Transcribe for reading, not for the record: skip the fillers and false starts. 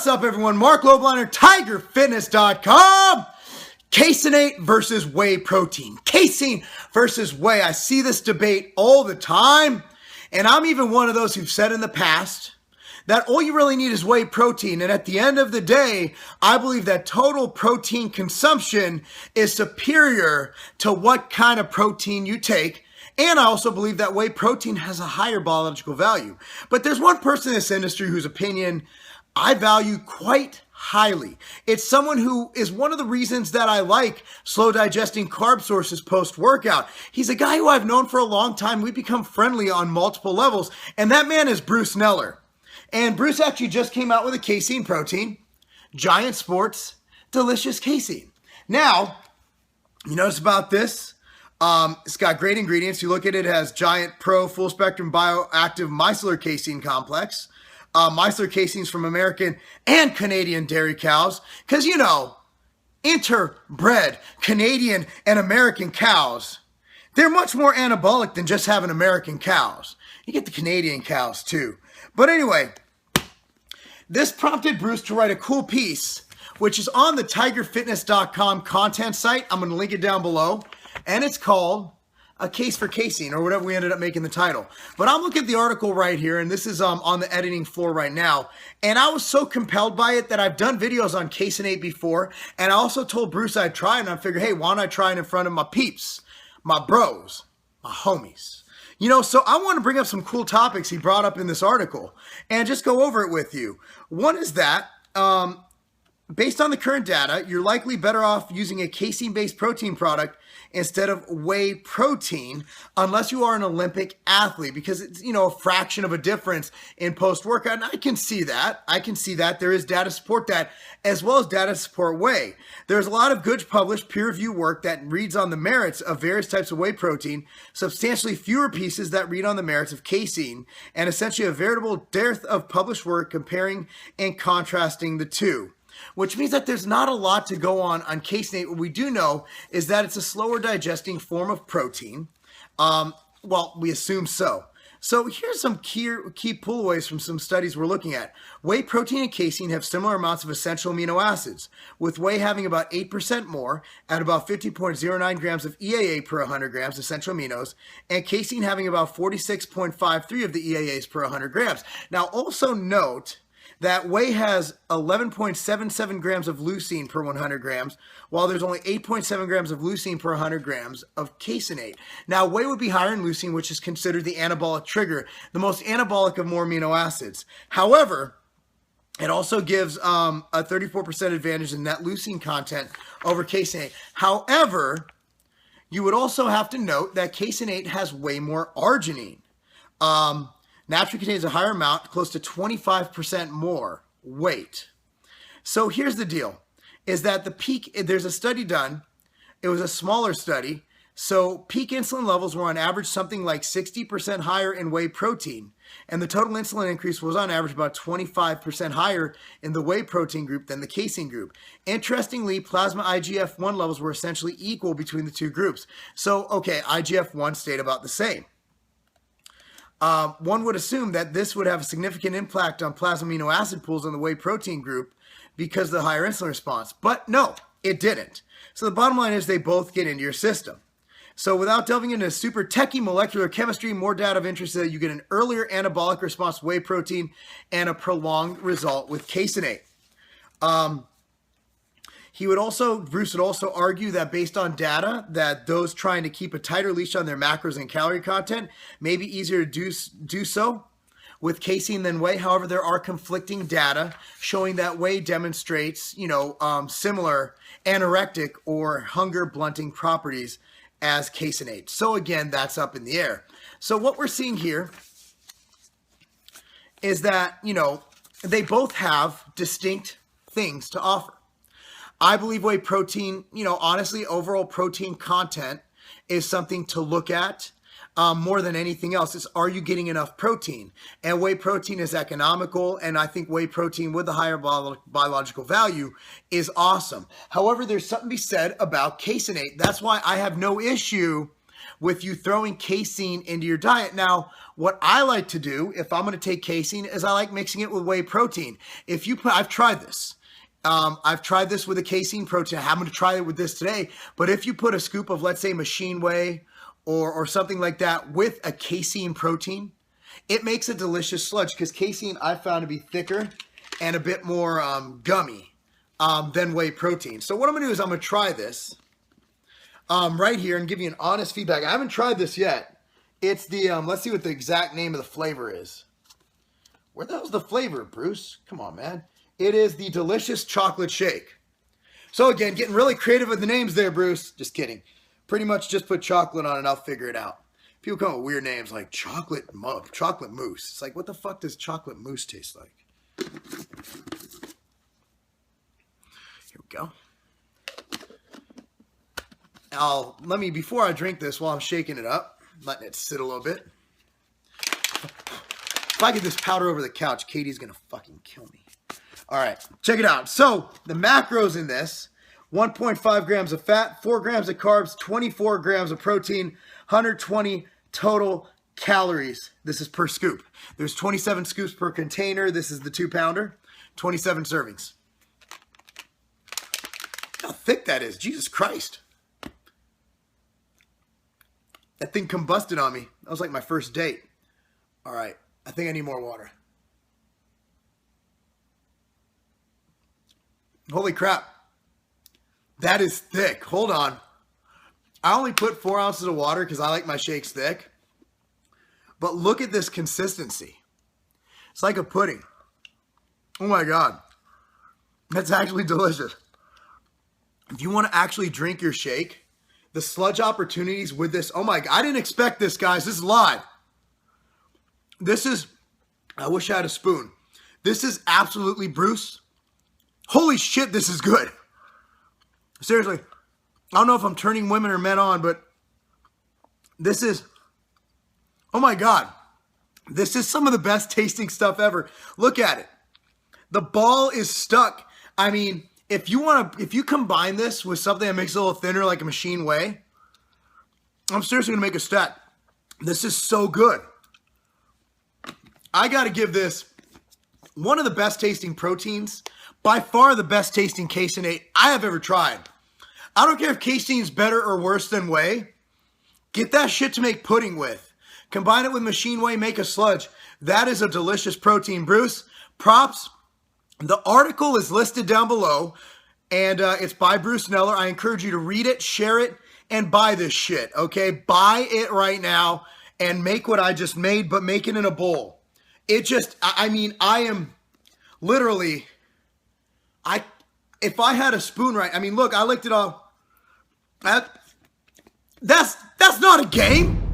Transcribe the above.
What's up, everyone? Marc Lobliner, TigerFitness.com. Casein versus whey protein. Casein versus whey. I see this debate all the time. And I'm even one of those who've said in the past that all you really need is whey protein. And at the end of the day, I believe that total protein consumption is superior to what kind of protein you take. And I also believe that whey protein has a higher biological value. But there's one person in this industry whose opinion I value quite highly. It's someone who is one of the reasons that I like slow digesting carb sources post-workout. He's a guy who I've known for a long time. We've become friendly on multiple levels. And that man is Bruce Neller. And Bruce actually just came out with a casein protein, Giant Sports, delicious casein. Now, you notice about this? It's got great ingredients. You look at it, it has Giant Pro Full Spectrum Bioactive Micellar Casein Complex. Micellar caseins from American and Canadian dairy cows. Because, you know, interbred Canadian and American cows, they're much more anabolic than just having American cows. You get the Canadian cows too. But anyway, this prompted Bruce to write a cool piece, which is on the TigerFitness.com content site. I'm going to link it down below. And it's called A Case for Casein, or whatever we ended up making the title. But I'm looking at the article right here, and this is on the editing floor right now. And I was so compelled by it that I've done videos on Casein before. And I also told Bruce I'd try it, and I figured, hey, why don't I try it in front of my peeps, my bros, my homies. You know, so I want to bring up some cool topics he brought up in this article and just go over it with you. One is that, based on the current data, you're likely better off using a casein-based protein product instead of whey protein, unless you are an Olympic athlete, because it's, you know, a fraction of a difference in post-workout. And I can see that. There is data to support that, as well as data to support whey. There's a lot of good published peer-reviewed work that reads on the merits of various types of whey protein, substantially fewer pieces that read on the merits of casein, and essentially a veritable dearth of published work comparing and contrasting the two. Which means that there's not a lot to go on casein. What we do know is that it's a slower digesting form of protein. Well, we assume so. So here's some key pullaways from some studies we're looking at. Whey protein and casein have similar amounts of essential amino acids, with whey having about 8% more at about 50.09 grams of EAA per 100 grams essential aminos, and casein having about 46.53 of the EAAs per 100 grams. Now also note that whey has 11.77 grams of leucine per 100 grams, while there's only 8.7 grams of leucine per 100 grams of casein. Now, whey would be higher in leucine, which is considered the anabolic trigger, the most anabolic of more amino acids. However, it also gives a 34% advantage in net leucine content over casein. However, you would also have to note that casein has way more arginine. Naturally contains a higher amount, close to 25% more weight. So here's the deal, is that the peak, there's a study done, it was a smaller study, so peak insulin levels were on average something like 60% higher in whey protein, and the total insulin increase was on average about 25% higher in the whey protein group than the casein group. Interestingly, plasma IGF-1 levels were essentially equal between the two groups. So, okay, IGF-1 stayed about the same. One would assume that this would have a significant impact on plasma amino acid pools in the whey protein group because of the higher insulin response. But no, it didn't. So the bottom line is they both get into your system. So without delving into super techie molecular chemistry, more data of interest is that you get an earlier anabolic response to whey protein and a prolonged result with casein. Bruce would also argue that based on data, that those trying to keep a tighter leash on their macros and calorie content may be easier to do so with casein than whey. However, there are conflicting data showing that whey demonstrates, similar anorectic or hunger blunting properties as casein. So again, that's up in the air. So what we're seeing here is that, they both have distinct things to offer. I believe whey protein, honestly, overall protein content is something to look at more than anything else. It's, are you getting enough protein? And whey protein is economical, and I think whey protein with the higher biological value is awesome. However, there's something to be said about casein. That's why I have no issue with you throwing casein into your diet. Now, what I like to do if I'm going to take casein is I like mixing it with whey protein. If you put, I've tried this. I've tried this with a casein protein. I'm going to try it with this today. But if you put a scoop of, let's say, machine whey or something like that with a casein protein, it makes a delicious sludge because casein I've found to be thicker and a bit more gummy than whey protein. So what I'm going to do is I'm going to try this right here and give you an honest feedback. I haven't tried this yet. It's the, let's see what the exact name of the flavor is. Where the hell's the flavor, Bruce? Come on, man. It is the delicious chocolate shake. So again, getting really creative with the names there, Bruce. Just kidding. Pretty much just put chocolate on it. I'll figure it out. People come up with weird names like chocolate mousse. It's like, what the fuck does chocolate mousse taste like? Here we go. Before I drink this while I'm shaking it up, letting it sit a little bit. If I get this powder over the couch, Katie's going to fucking kill me. All right, check it out. So the macros in this, 1.5 grams of fat, 4 grams of carbs, 24 grams of protein, 120 total calories. This is per scoop. There's 27 scoops per container. This is the 2-pounder, 27 servings. How thick that is, Jesus Christ. That thing combusted on me. That was like my first date. All right, I think I need more water. Holy crap. That is thick. Hold on. I only put 4 ounces of water because I like my shakes thick. But look at this consistency. It's like a pudding. Oh my God. That's actually delicious. If you want to actually drink your shake, the sludge opportunities with this. Oh my God. I didn't expect this, guys. This is live. This is, I wish I had a spoon. This is absolutely, Bruce. Holy shit, this is good. Seriously, I don't know if I'm turning women or men on, but this is, oh my God. This is some of the best tasting stuff ever. Look at it. The ball is stuck. I mean, if you combine this with something that makes it a little thinner like a machine whey, I'm seriously gonna make a stack. This is so good. I gotta give this one of the best tasting proteins. By far the best tasting Casein I have ever tried. I don't care if casein's better or worse than whey. Get that shit to make pudding with. Combine it with machine whey, make a sludge. That is a delicious protein. Bruce, props. The article is listed down below, and it's by Bruce Neller. I encourage you to read it, share it, and buy this shit, okay? Buy it right now and make what I just made, but make it in a bowl. It just, I mean, I am literally... If I had a spoon right, I mean, look, I licked it all. That's not a game.